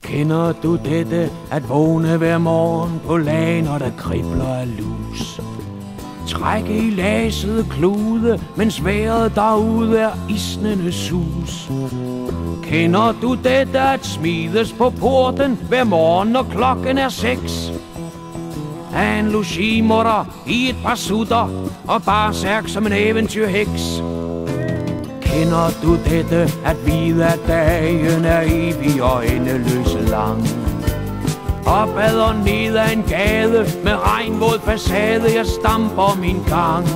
Kender du dette, at vågne hver morgen på lag, når der kribler af lus? Trække i lasede klude, mens vejret derude er isnende sus. Kender du dette, at smides på porten hver morgen, når klokken er 6? Af en logimutter i et par sutter og bare særk som en eventyrheks. Kender du dette, at vide, at dagen er evig og endeløse lang? Opad og ned ad en gade med regnvåd facade, jeg stamper min gang.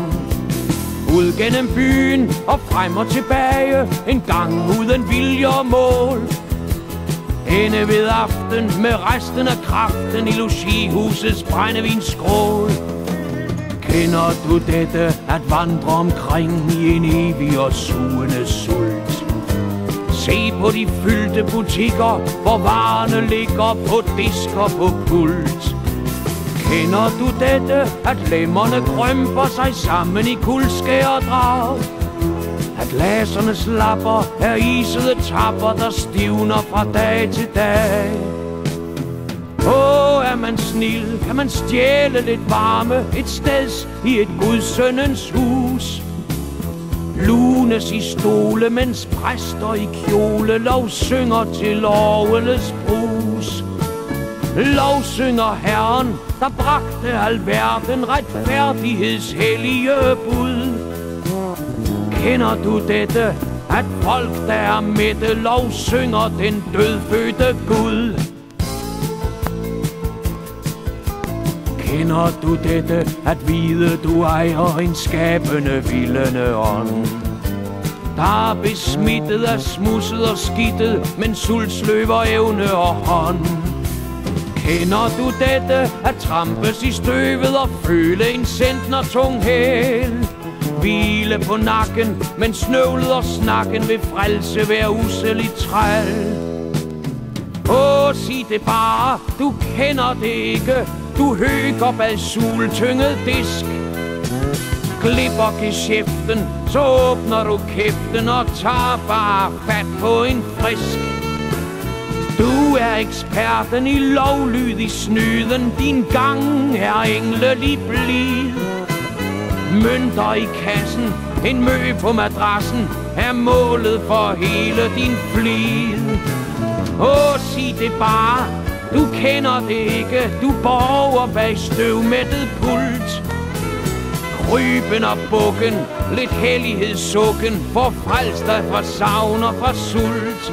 Ud gennem byen og frem og tilbage, en gang uden vilje og mål. Ende ved aften med resten af kraften i logihusets brændevinskrål. Kender du dette, at vandre omkring i en evig og sugende sult? Se på de fyldte butikker, hvor varerne ligger på disk og på pult. Kender du dette, at lemmerne krymper sig sammen i kuldskærdrag? At glasernes lapper er isede tapper, der stivner fra dag til dag. Er man snil, kan man stjæle lidt varme et sted i et gudsøndens hus. Lunes i stole, mens præster i kjole lovsynger til orgelets brus. Lovsynger Herren, der bragte alverden retfærdigheds hellige bud. Kender du dette, at folk, der er mætte, lovsynger den dødfødte Gud? Kender du dette, at vide, du ejer en skabende, vildende ånd, der er besmittet af smudset og skidtet, men sultsløber evne og hånd? Kender du dette, at trampes i støvet og føle en centner tung hæl? Hvile på nakken, men snøvlet og snakken vil frelse hver uselig træl. Sig det bare, du kender det ikke. Du høger bag sultynget disk. Glipper geschæften, så åbner du kæften og tager bare fat på en frisk. Du er eksperten i lovlydig snyden, din gang er englelig blid. Mønter i kassen, en mø på madrassen, er målet for hele din flid. Sig det bare, du kender det ikke, du borger bag støvmættet pult. Kryben og bukken, lidt hellighedssukken, får frelst dig fra savn og fra sult.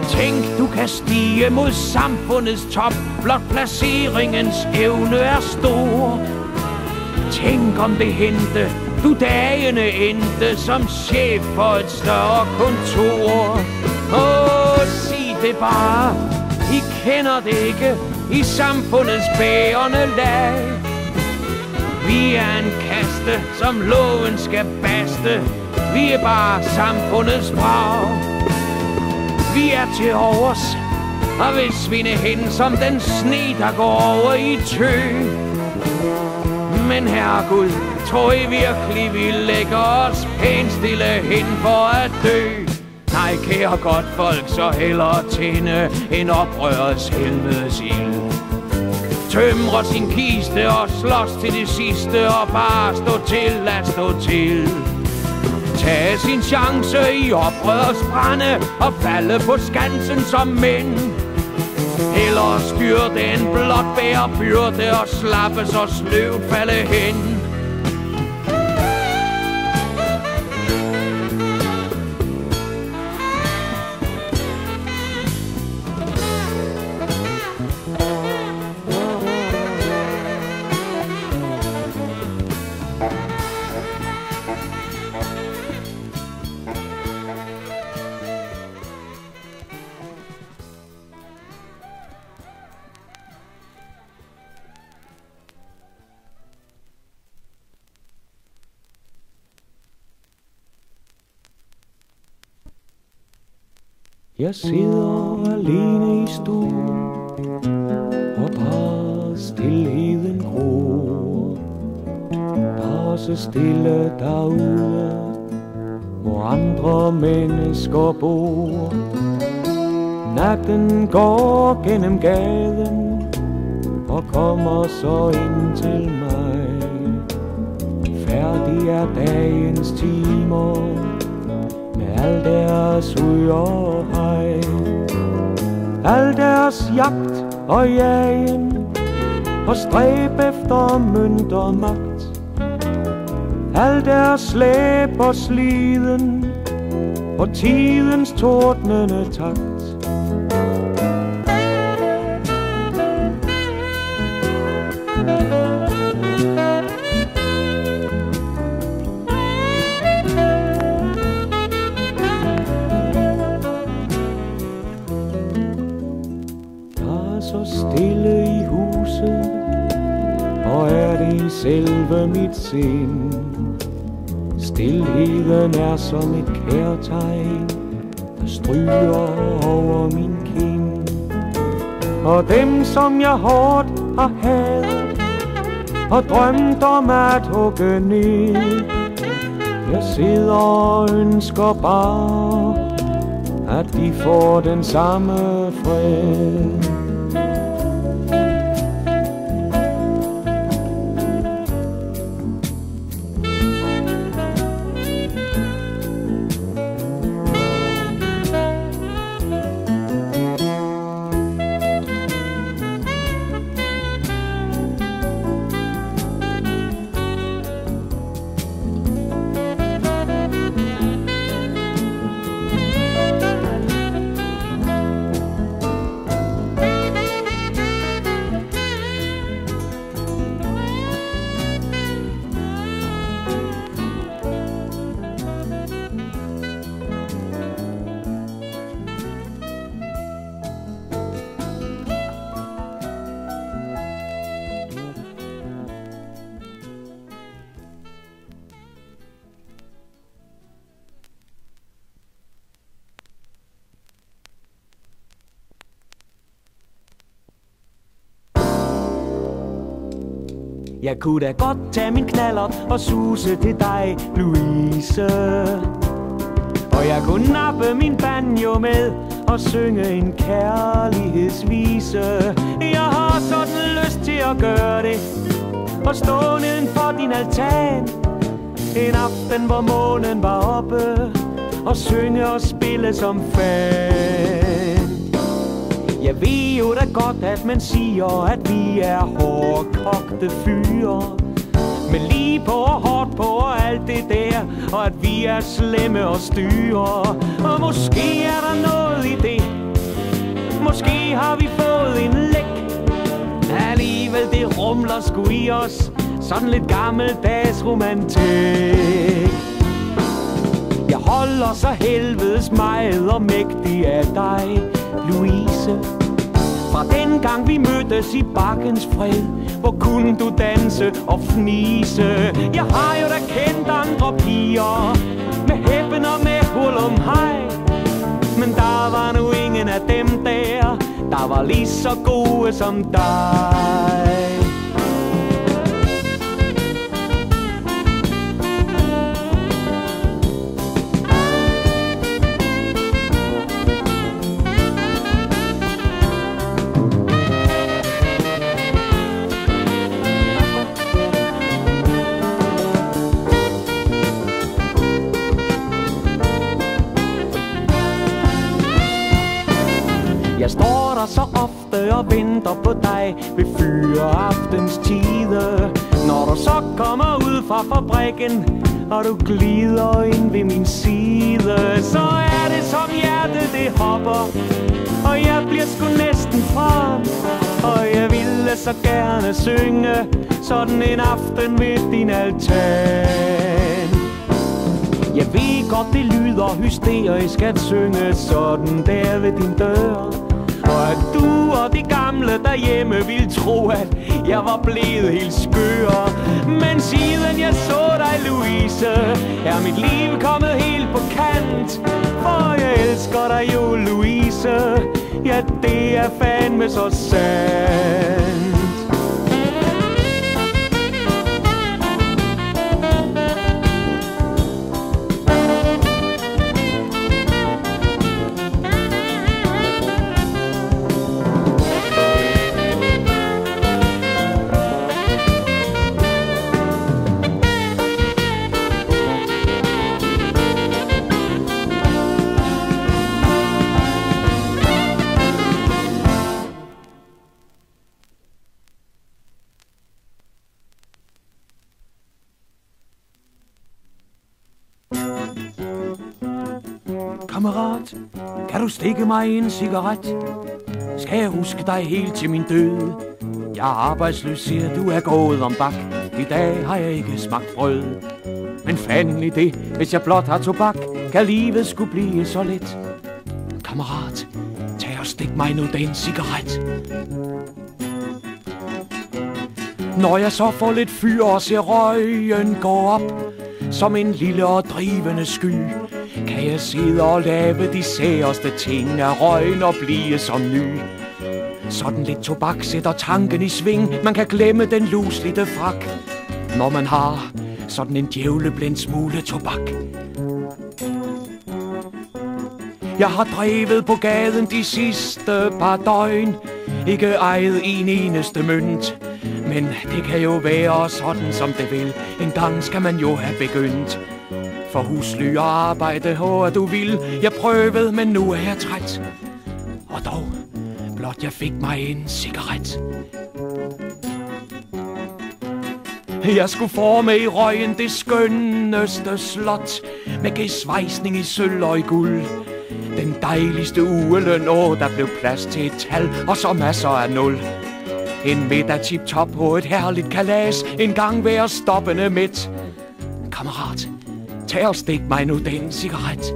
Tænk, du kan stige mod samfundets top, blot placeringens evne er stor. Tænk om det hente, du dagene endte som chef for et større kontor. Sig det bare, I kender det ikke, i samfundets bærende lag. Vi er en kaste, som loven skal baste. Vi er bare samfundets brag. Vi er til overs og vil svinde hen som den sne, der går over i tø. Men herregud, tror I virkelig, vi lægger os pænt stille hen for at dø? Nej, kære godt folk, så hellere tænde en oprørets helvedes ild. Tømre sin kiste og slås til det sidste og bare stå til at stå til. Tag sin chance i oprørets brænde og falde på skansen som mænd. Eller styrte en blot bære byrde og slappes og sløvt falde hen. Jeg sidder alene i stuen og bare stilheden gror. Bare så stille derude, hvor andre mennesker bor. Natten går gennem gaden og kommer så ind til mig. Færdig er dagens timer med al deres ud og hej. Al deres jagt og jagen og stræb efter mønt og magt. Al deres slæb og sliden og tidens tordnende takt. Så stille i huset, og er det i selve mit sind. Stilheden er som et kærtegn, der stryger over min kind. Og dem som jeg hårdt har hadet og drømt om at hugge ned, jeg sidder og ønsker bare, at de får den samme fred. Jeg kunne da godt tage min knallert og suse til dig, Louise. Og jeg kunne nappe min banjo med og synge en kærlighedsvise. Jeg har sådan lyst til at gøre det og stå neden for din altan en aften, hvor månen var oppe, og synge og spille som fan. Jeg ved jo da godt, at man siger, at vi er hårdkogte fyre, men lige på og hårdt på og alt det der, og at vi er slemme og styre. Og måske er der noget i det, måske har vi fået en læk. Alligevel det rumler sgu i os, sådan lidt gammeldags romantik. Jeg holder så helvedes meget og mægtig af dig, Louise. Fra den gang vi mødtes i bakkens fred, hvor kunne du danse og fnise. Jeg har jo da kendt andre piger med hæppen og med hurlumhej, men der var nu ingen af dem der var lige så gode som dig. Jeg står der så ofte og venter på dig ved fyreaftens tide. Når du så kommer ud fra fabrikken, og du glider ind ved min side, så er det som hjertet det hopper, og jeg bliver sgu næsten frem. Og jeg ville så gerne synge sådan en aften ved din altan. Jeg ved godt det lyder hysterisk at synge sådan der ved din dør, og at du og de gamle derhjemme ville tro, at jeg var blevet helt skør. Men siden jeg så dig, Louise, er mit liv kommet helt på kant. For jeg elsker dig jo, Louise, ja, det er fandme så sandt. Kammerat, kan du stikke mig en cigaret? Skal jeg huske dig helt til min død? Jeg er arbejdsløs, siger du er gået om bak. I dag har jeg ikke smagt brød. Men fanden i det, hvis jeg blot har tobak, kan livet skulle blive så let. Kammerat, tag og stik mig nu den cigaret. Når jeg så får lidt fyr og ser røgen gå op som en lille og drivende sky, kan jeg sidde og lave de særeste ting af røgen og blive som ny. Sådan lidt tobak sætter tanken i sving. Man kan glemme den luslitte frak, når man har sådan en djævleblind smule tobak. Jeg har drevet på gaden de sidste par døgn, ikke ejet en eneste mønt. Men det kan jo være sådan som det vil. En gang skal man jo have begyndt. For husly og arbejde, hvor du vil. Jeg prøvede, men nu er jeg træt. Og dog, blot jeg fik mig en cigaret. Jeg skulle forme i røgen det skønneste slot, med gesvejsning i sølv og i guld. Den dejligste ugeløn, der blev plads til et tal, og så masser af nul. En middag tip-top på et herligt kalas, en gang være stoppende midt. Kammerat, tag og stik mig nu den cigaret.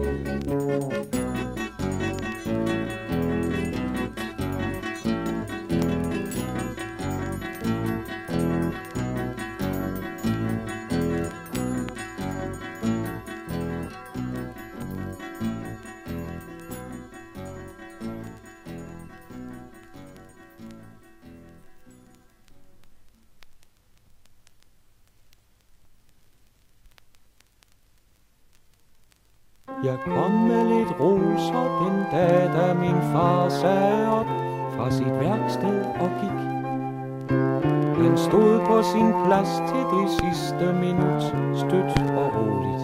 Jeg kom med lidt roser den dag, da min far sagde op fra sit værksted og gik. Han stod på sin plads til det sidste minut, stødt og roligt.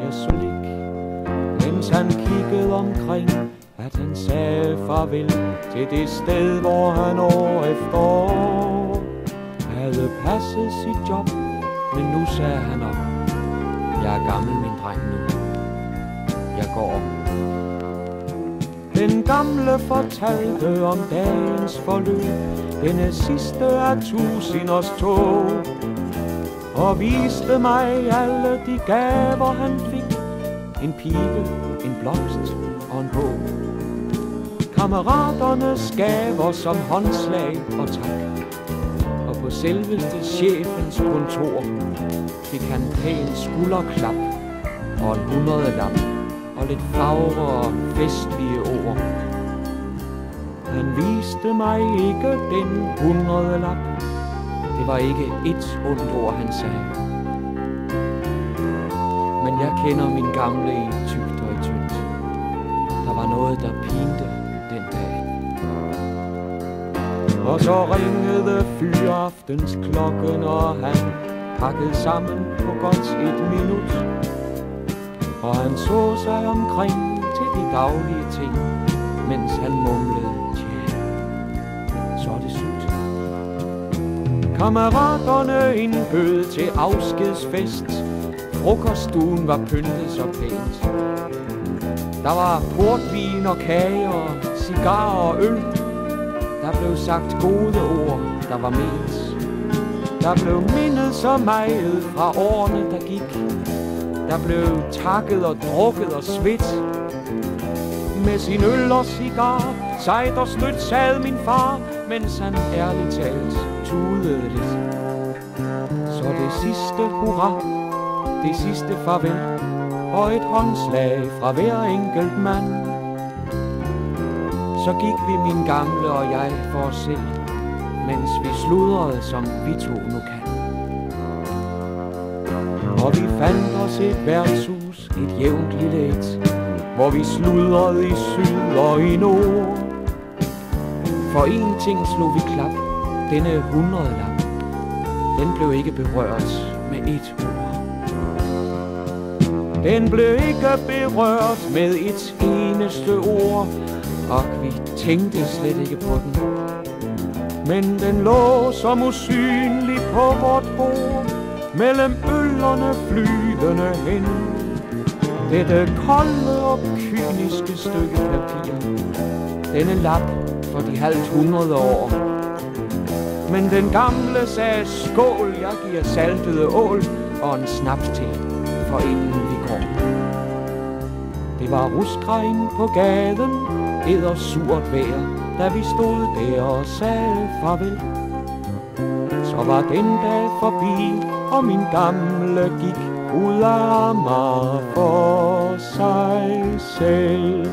Jeg så lig, mens han kiggede omkring, at han sagde farvel til det sted, hvor han år efter år havde passet sit job. Men nu sagde han op: jeg er gammel, min dreng, nu. Jeg går. Den gamle fortalte om dagens forløb, denne sidste af tusinders tog, og viste mig alle de gaver han fik. En pibe, en blomst og en bog. Kammeraternes gaver som håndslag og tak. Og på selveste chefens kontor fik han pæn skulderklap og en 100-lap og lidt fagre og festlige ord. Han viste mig ikke den 100-lap. Det var ikke et ondt ord, han sagde. Men jeg kender min gamle i tykt og i tyndt. Der var noget, der pinte den dag. Og så ringede fyraftens klokken, og han pakkede sammen på godt et minut. Og han så sig omkring til de daglige ting, mens han mumlede: tja, så er det slut. Kammeraterne indbød til afskedsfest. Frokoststuen var pyntet så pænt. Der var portvin og kager, cigarer og øl. Der blev sagt gode ord, der var ment. Der blev mindet så meget fra årene, der gik. Der blev takket og drukket og svedt. Med sin øl og cigar, sejt og stødt sad min far, mens han ærligt talt tudede lidt. Så det sidste hurra, det sidste farvel, og et håndslag fra hver enkelt mand. Så gik vi, min gamle og jeg, for os selv, mens vi sludrede, som vi to nu kan. Og vi fandt os et værtshus, et jævnt lille et, hvor vi sludrede i syd og i nord. For en ting slog vi klap, denne 100-lap, den blev ikke berørt med et ord. Den blev ikke berørt med et eneste ord, og vi tænkte slet ikke på den. Men den lå som usynlig på vort bord, mellem øllerne flydende hen. dette kolde og kyniske stykke papir, denne lap for de 50 år. Men den gamle sagde skål, jeg giver saltede ål og en snaps til, for inden vi går. Det var ruskregn på gaden, edder surt vejr, da vi stod der og sagde farvel. Så var den dag forbi, og min gamle gik ud af mig for sig selv.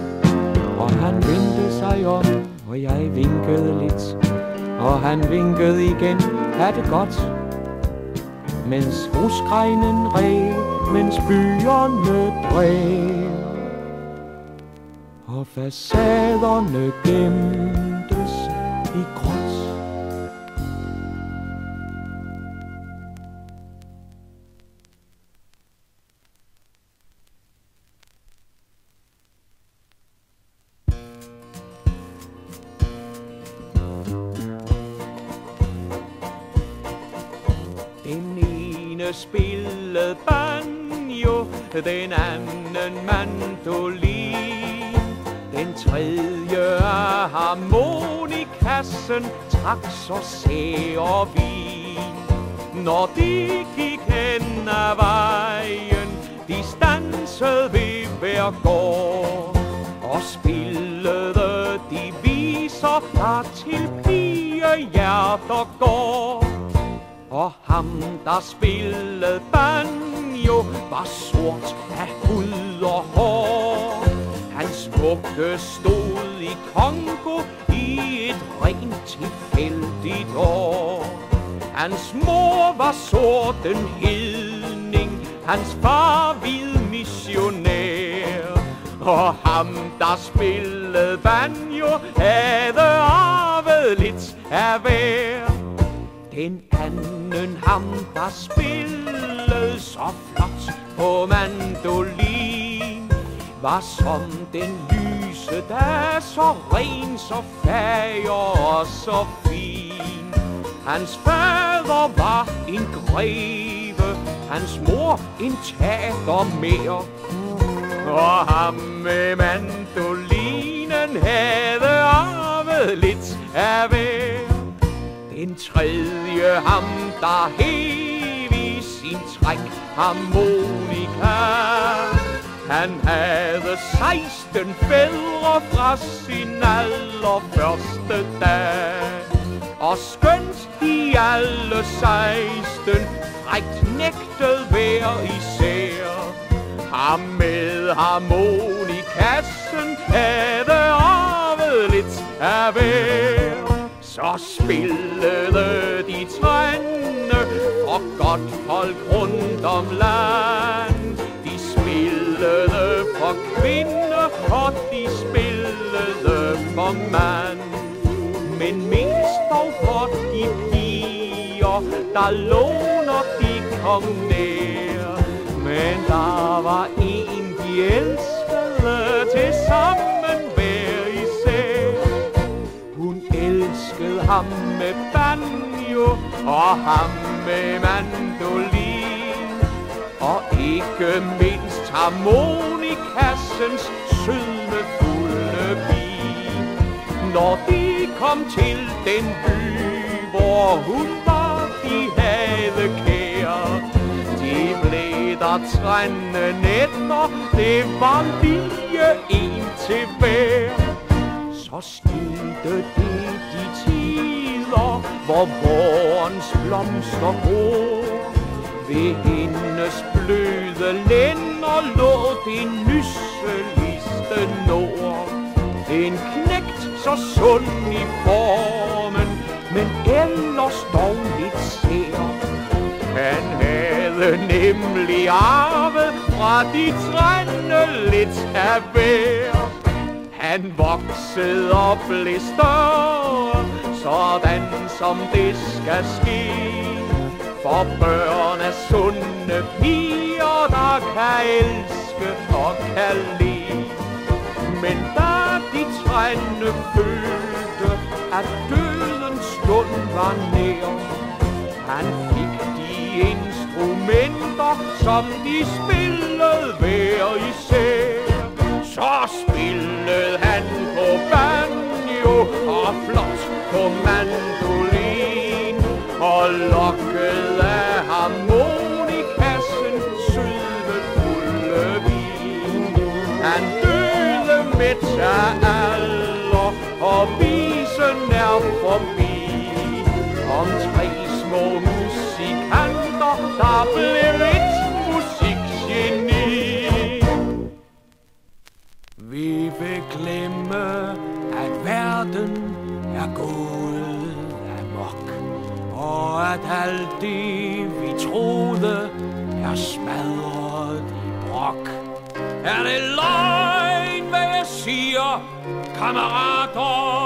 Og han vendte sig om, og jeg vinkede lidt, og han vinkede igen, ha' det godt. Mens ruskregnen rev, mens byerne drev, og facaderne gemtes i gråt. Den ene spillede banjo, den anden mandolin, den tredje af harmonikassen trak så sæ og vin. Når de gik hen ad vejen, de stansede ved hver gård og spillede de viser, der til pigehjerter går. Og ham, der spillede banjo, var sort af hud og hår. Hans vugge stod i Congo i et rent tilfældigt år. Hans mor var sort en hedning, hans far hvid missionær. Og ham, der spillede banjo, havde arvet lidt af hver. Den anden, ham der spillede så flot på mandolin, var som den lyse dag, så ren, så fager og så fin. Hans fader var en greve, hans mor en tater mere. Og ham med mandolinen havde arvet lidt af hver. Den tredje, ham der hev i sin træk harmonika, han havde 16 fædre fra sin allerførste dag. Og skønt de alle 16 frækt nægtede hver især, ham med harmonikassen havde arvet lidt af hver. Så spillede de trænde for godt folk rundt om land. De spillede for kvinder, og de spillede for mand. Men mest dog for de piger, der lå, når de kom nær. Men der var en, de elskede til sammen hver især. Hun elskede ham med banjo og ham med mandolin, og ikke mindst harmonikassens sødmefulde vin. Når de kom til den by, hvor hun var, de havde kær, de blev der trænde nætter, det var lige en til hver. Så skete det de tider, hvor vårens blomster gror. Ved hendes bløde lænder lå det nysseligste nord. En knægt så sund i formen, men ellers dog lidt sær. Han havde nemlig arvet fra de trænde lidt af hver. Han voksede og blev større, sådan som det skal ske. For børn er sunde piger, der kan elske og kan lide. Men da de trænde følte, at dødens stund var nær, han fik de instrumenter, som de spillede hver især. Så spillede han på banjo og flot på mandolin, og lokkede af harmonikassen sylvefulde vin. Han døde midt af alder, og visen er forbi. Om 3 små musikanter, der blev et musikgeni. Vi vil glemme, at verden er gået amok, og at alt det, vi troede, er smadret i brok. Er det løgn, hvad jeg siger, kammerater?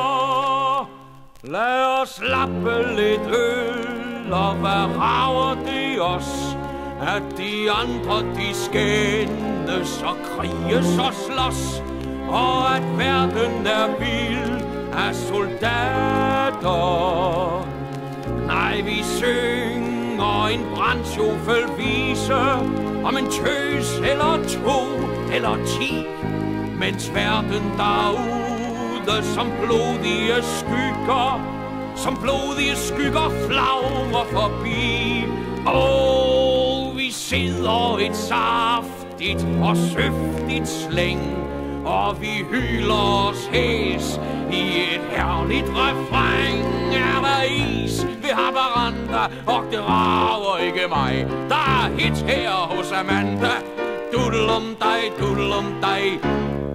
Lad os lappe lidt øl, og hvad rager det os, at de andre, de skændes og kriges og slås, og at verden er vild af soldater. Nej, vi synger en brandsjoffelvise om en tøs eller 2 eller 10, mens verden derude som blodige skygger flagrer forbi. Vi sidder et saftigt og søftigt slæng, og vi hyler os hæs i et herligt refræn. Er der is ved Haparanda, og det rager ikke mig. Der er hit her hos Amanda. Dudelum dig,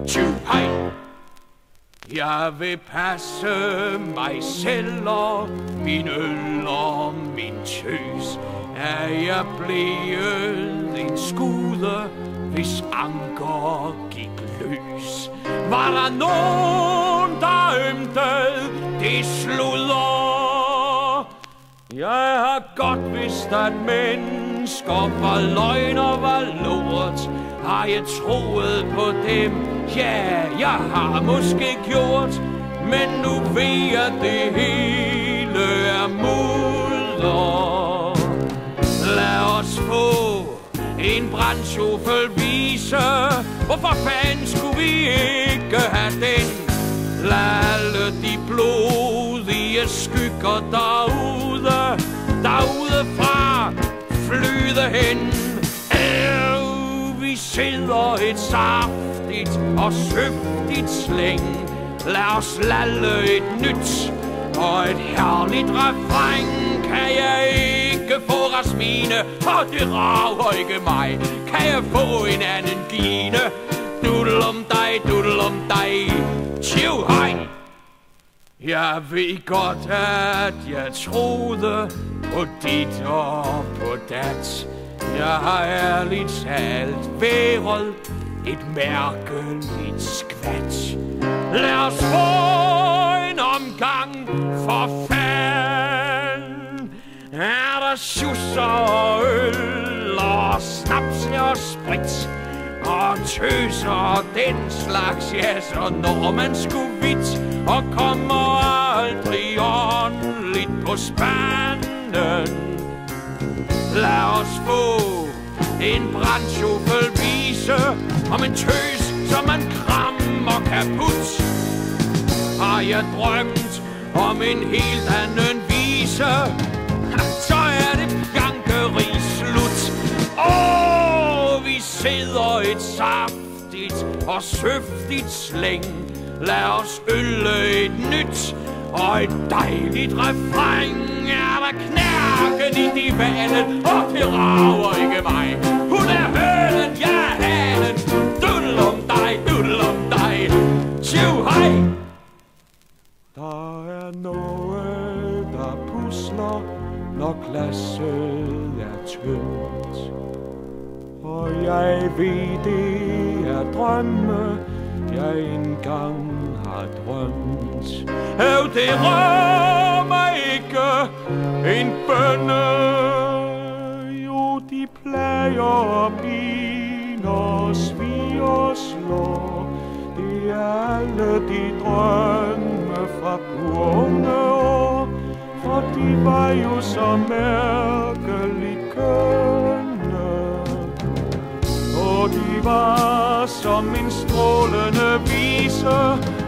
tju hej. Jeg vil passe mig selv og min øl og min tøs. Er jeg blevet en skude, hvis anker gik løs? Var der nogen, der ømtede det sludder? Jeg har godt vidst, at mennesker var løgn og var lort. Har jeg troet på dem? Ja, jeg har måske gjort. Men nu ved jeg, det hele er mudder. Lad os få en brandsjoffelvise. Hvorfor fanden skulle vi ikke have den? Lad alle de blodige skygger derude fra flyde hen. Vi sidder et saftigt og søftigt slæng. Lad os lalle et nyt og et herligt refræn. Kan jeg ikke få Rasmine, og det rager ikke mig. Kan jeg få en anden Gine? Dudelum dig, tju hej. Jeg ved godt, at jeg troede på dit og på dat. Jeg har ærligt talt været et mærkeligt skvat. Lad os få en omgang for fanden. Er der sjusser og øl og snaps og sprit og tøser og den slags, ja, så når man sgu vidt og kommer aldrig ordentligt på spanden. Lad os få en brandsjoffelvise om en tøs, som man krammer kaput. Har jeg drømt om en helt anden vise, så er det pjankeri slut. Vi sidder et saftigt og søftigt slæng. Lad os ølle et nyt og et dejligt refræn. Er der knærken i divanen, og det rager ikke mig. Hun er hønen, jeg er hanen. Dudelum dig, tju hej. Der er noget, der pusler, når glasset er tyndt. Og jeg ved, det er drømme, jeg engang har drømt. Det rører mig ikke en bønne. Jo, de plager og piner, sviger og slår. Det er alle de drømme fra unge år, for de var jo så mærkeligt køn. var som en strålende vise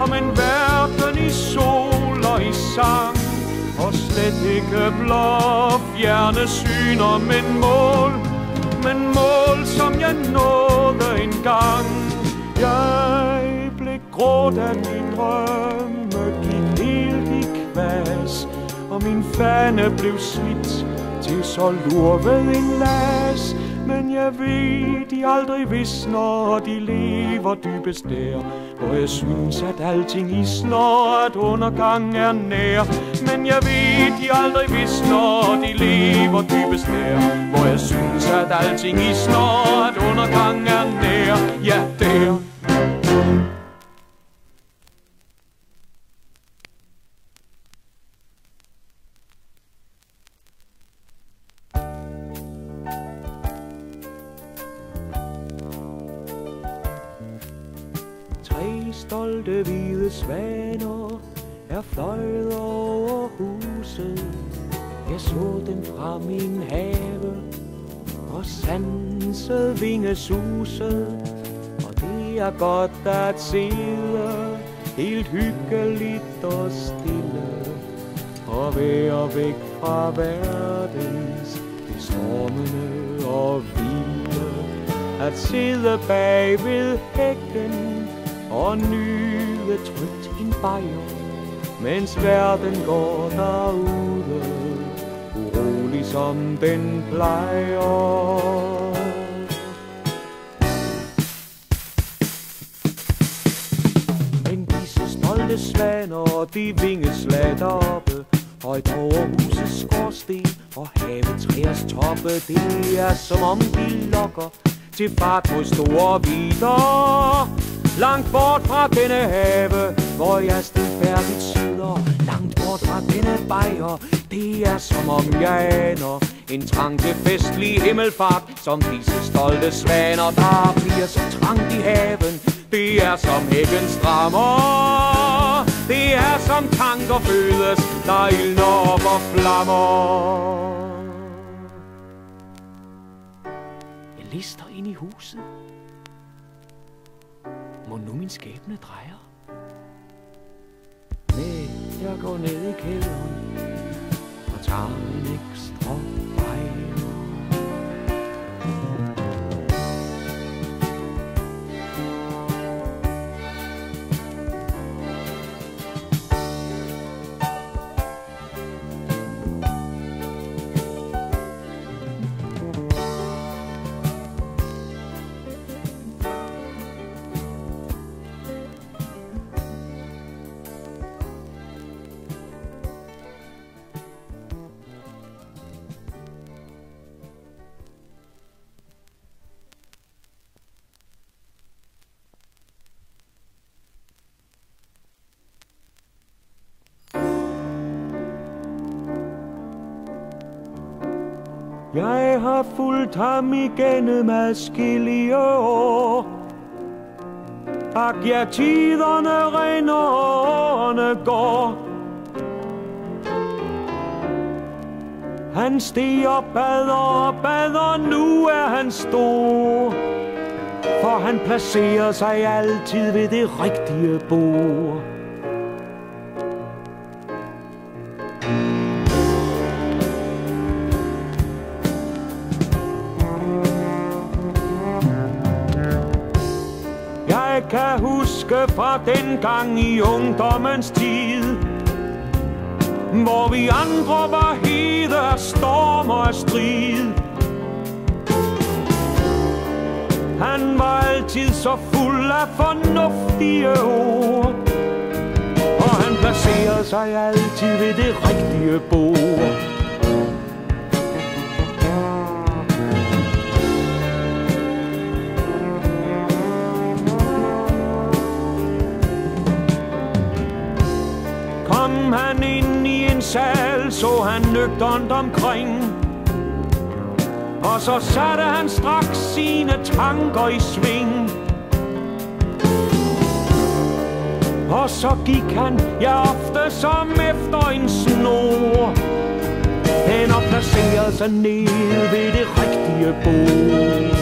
om en verden i sol og i sang, og slet ikke blå fjerne syner, men mål som jeg nåede engang. Jeg blev gråt af min drømme, gik helt i kvads, og min fane blev slidt til så lurved en las. Men jeg ved, de aldrig visner, og de lever dybest der, hvor jeg synes, at alting isner, at undergang er nær. Men jeg ved, de aldrig visner, og de lever dybest der, hvor jeg synes, at alting isner, at undergang er nær. Ja, der. Stolte hvide svaner er fløjet over huset. Jeg så dem fra min have og sansede vingesuset. Og det er godt at sidde helt hyggeligt og stille og være væk fra verdens stormende og vilde. At sidde bag ved hækken og nyde trygt en bajer, mens verden går derude, urolig som den plejer. Men disse stolte svaner, de vingeslag deroppe, højt over husets skorsten og havetræers toppe, det er som om de lokker til fart på store vidder. Langt bort fra denne have, hvor jeg stilfærdigt sidder. Langt bort fra denne bajer, det er som om jeg aner en trang til festlig himmelfart, som disse stolte svaner. Der bliver så trangt i haven, det er som hækken strammer. Det er som tanker fødes, der ildner op og flammer. Jeg lister ind i huset. Må nu min skæbne drejer? Nej, jeg går ned i kælderen og tager en ekstra bajer. Jeg har fulgt ham igennem adskillige år. Ak ja, tiderne rinder, årene går. Han steg opad og opad, og nu er han stor. For han placerer sig altid ved det rigtige bord. Jeg kan huske fra den gang i ungdommens tid, hvor vi andre var hede af storm og af strid. Han var altid så fuld af fornuftige ord, og han placerede sig altid ved det rigtige bord. Kom han ind i en sal, så han nøgternt omkring, og så satte han straks sine tanker i sving. Og så gik han, ja ofte som efter en snor, hen og placerede sig ned ved det rigtige bord.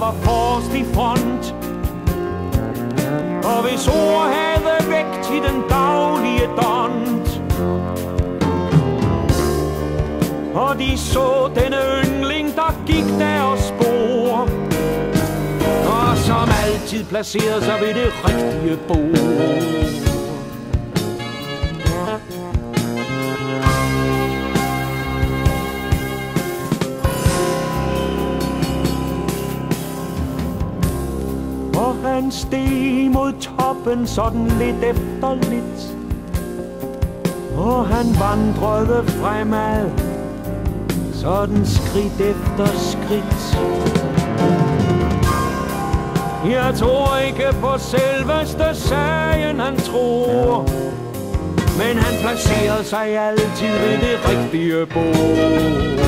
var forrest i front. Og hvis ord havde vægt i den daglige dont, og de så denne yngling, der gik der og spor, og som altid placerede sig ved det rigtige bord. Og han steg mod toppen sådan lidt efter lidt, og han vandrede fremad sådan skridt efter skridt. Jeg tror ikke på selveste sagen, han tror, men han placerede sig altid ved det rigtige bord.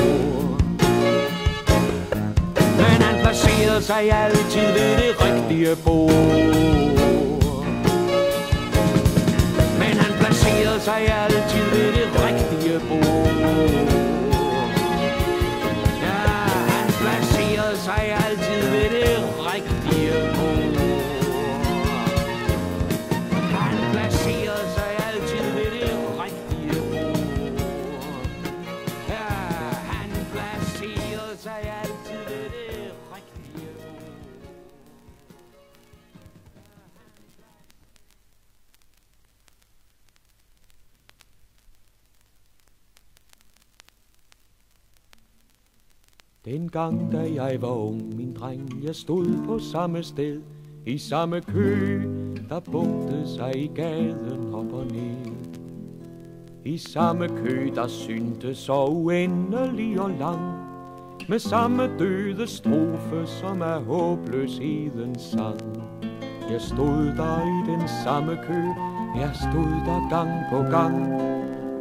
Men han placerede sig altid ved det rigtige bord. Men han placerede sig altid ved det rigtige bord. Ja, han placerede sig altid ved det rigtige bord. Han placerede sig altid ved det rigtige bord. Ja, han placerede sig altid ved det rigtige bord. Dengang da jeg var ung, min dreng, jeg stod på samme sted, i samme kø, der bugtede sig i gaden op og ned. I samme kø, der syntes så uendelig og lang, med samme døde strofe, som er håbløshedens sang. Jeg stod der i den samme kø, jeg stod der gang på gang,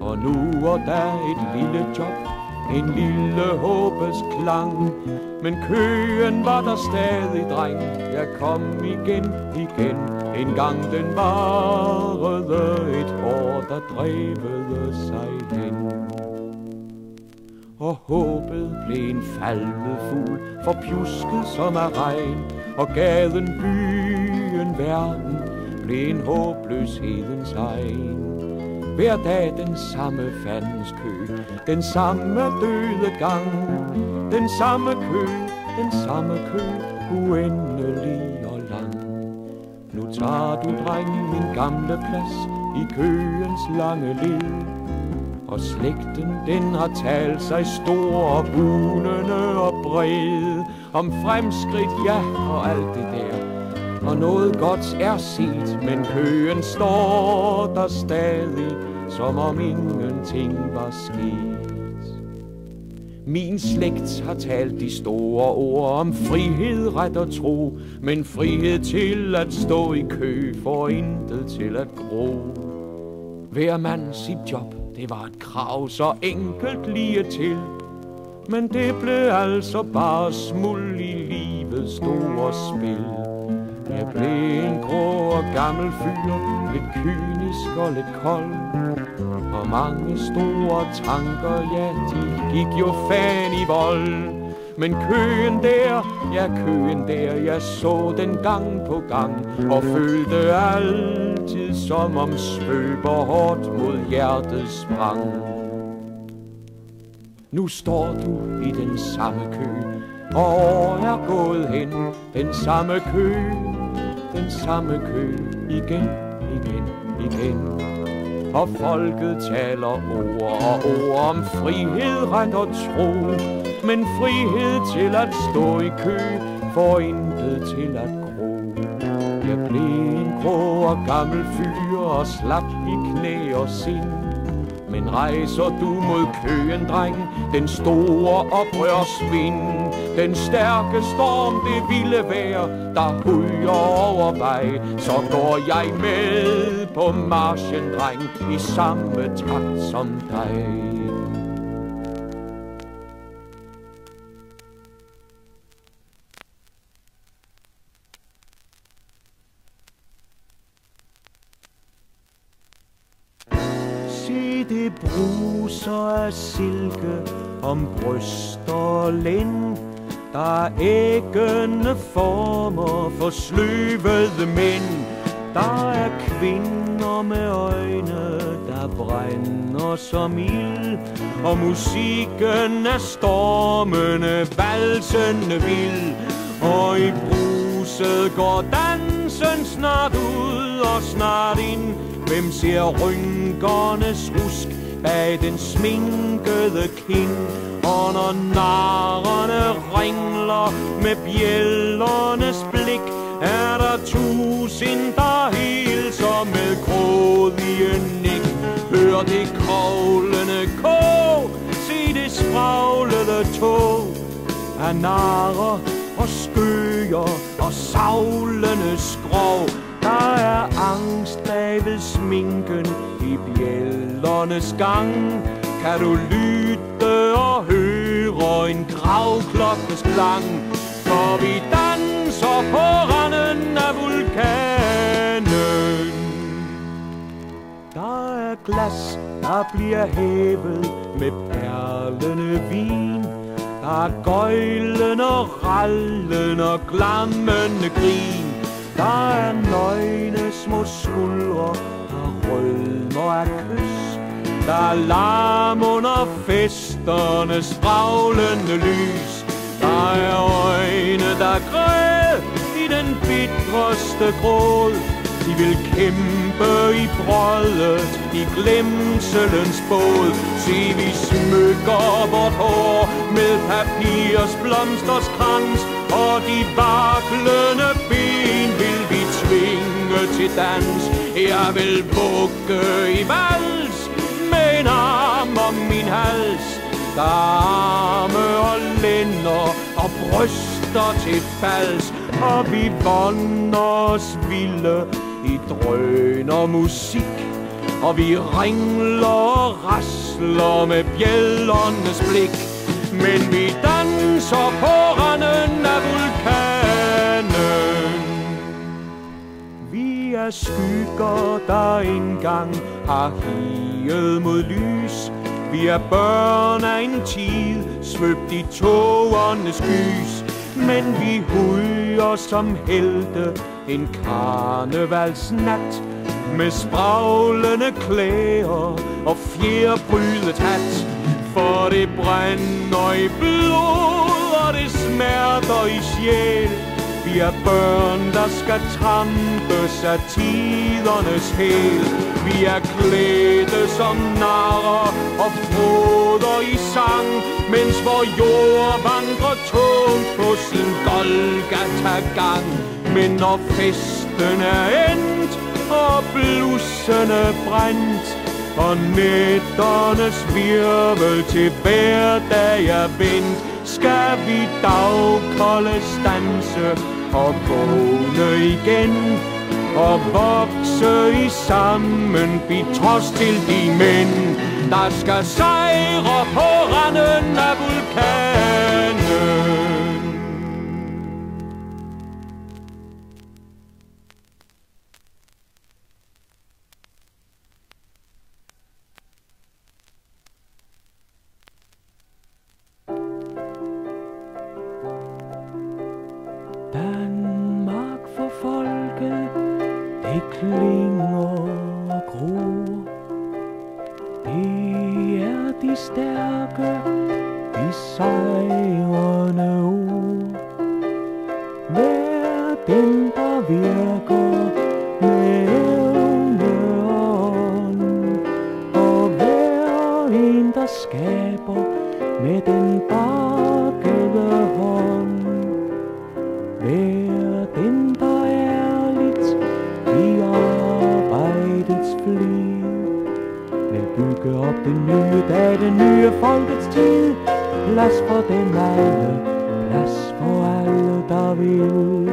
og nu og der et lille job, en lille håbets klang. Men køen var der stadig, dreng, jeg kom igen, en gang den varede et år, der drevede sig hen. Og håbet blev en falmet fugl, forpjusket som af regn, og gaden, byen, verden blev en håbløshedens egen. Hver dag den samme fandens kø, den samme døde gang, den samme kø, uendelig og lang. Nu tager du, dreng, min gamle plads i køens lange led, og slægten, den har talt sig stor og bunende og bred, om fremskridt, ja, og alt det der, og noget godt er set, men køen står der stadig, som om ingenting var sket. Min slægt har talt de store ord om frihed, ret og tro, men frihed til at stå i kø får intet til at gro. Hver mand sit job, det var et krav så enkelt lige til, men det blev altså bare smuld i livets store spil. Jeg blev en grå og gammel fyr, lidt kynisk og lidt kold, og mange store tanker, ja, de gik jo fan i vold. Men køen der, jeg så den gang på gang, og følte altid som om svøber hårdt mod hjertet sprang. Nu står du i den samme kø, og år er gået hen, den samme kø, igen. Og folket taler ord og ord om frihed, ret og tro, men frihed til at stå i kø får intet til at gro. Jeg blev en grå og gammel fyr og slap i knæ og sind, men rejser du mod køen, dreng, den store oprørsvind, den stærke storm, det vilde vejr, der hujer over vej, så går jeg med på marchen, dreng, i samme takt som dig. Se, det bruser af silke om bryst og lænd, Der æggende former for sløvede mænd. Der er kvinder med øjne, der brænder som ild. Og musikken er stormende, valsende vild. Og i bruset går dansen snart ud og snart ind. Hvem ser rynkernes rusk bag den sminkede kind? Og når narrerne ringler med bjællernes blik, er der tusind, der hilser med grådige nik. Hør det koglende kog, se det spraglede tog af narrer og skøger og savlende skrov. Der er angst bag ved sminken i bjællernes gang. Kan du lytte og høre en gravklokkes klang? For vi danser på randen af vulkanen. Der er glas, der bliver hævet med perlende vin. Der er gøjlen og rallen og glammende grin. Der er nøgne små skuldre, der rødmer af kys. Der er larm under festernes braglende lys. Der er øjne, der græd i den bitreste gråd. De vil kæmpe i brødet, i glemselens båd. Se, vi smykker vort hår med papirs blomsters krans. Og de vaklende ben vil vi tvinge til dans. Jeg vil bukke i vals med en arm om min hals. Der er arme og lænder og bryster til fals. Og vi vonder os vilde i drøn og musik. Og vi ringler og rasler med bjællernes blik. Men vi danser på randen af vulkanen. Vi er skygger, der engang har higet mod lys. Vi er børn af en tid, svøbt i tågernes gys. Men vi hujer som helte en karnevalsnat, med spraglende klæder og fjerprydet hat. For det brænder i blod, og det smerter i sjæl. Vi er børn, der skal trampes af tidernes hæl. Vi er klædte som narrer og froder i sang, mens vor jord vandrer tungt på sin Golgata-gang. Men når festen er endt, og blussen er brændt, og nætternes virvel til hverdag er vendt, skal vi dagkolde stanse og vågne igen, og vokse i sammenbid trods til de mænd, der skal sejre på randen af vulkanen. Danmark for folket, det klinger og gror. Det er de stærke, de sejrende ord. Hver den, der virker med evne og ånd, og hver en, der skaber med den bakkede hånd. Hver den, der ærligt i arbejdets flid vil bygge op den nye dag, den nye folkets tid. Plads for dem alle, plads for alle, der vil.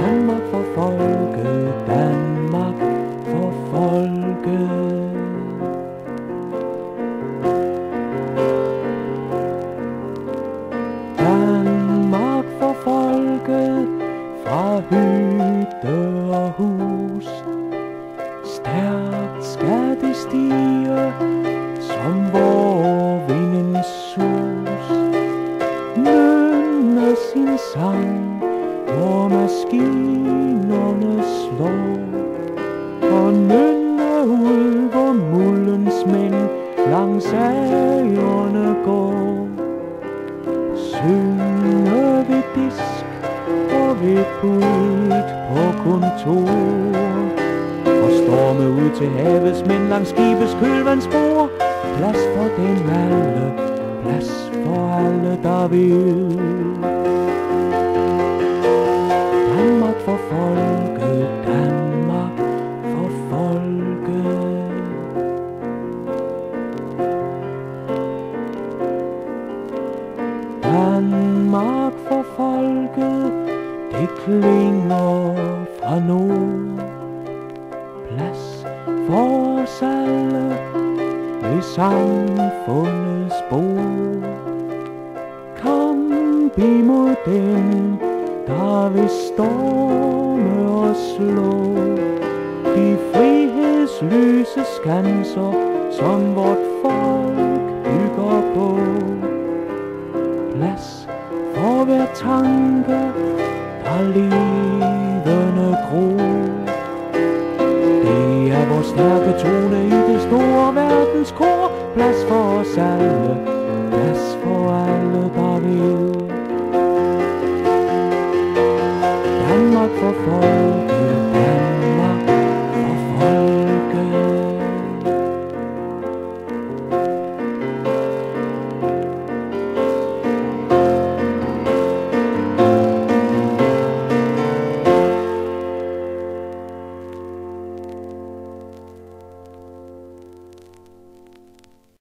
Danmark for folket, Danmark for folket. Danmark for folket, fra hytte og hus. Stærkt skal det stige, som vor vindens sus. langs ejerne går. Synge ved disk og ved pult på kontor. Og storme ud til havets mænd langs skibets kølvandsbord. Plads for dem alle, plads for alle, der vil. Danmark for folket, Danmark for folket. Danmark for folket, det klinger fra nord. Plads for os alle ved samfundets bord. Kamp imod dem, der vil storme og slå de frihedsløse skanser, som vort folk bygger på. Plads for hver tanke, der levende gror. Det er vores stærke tone i det store verdenskor. Plads for os alle,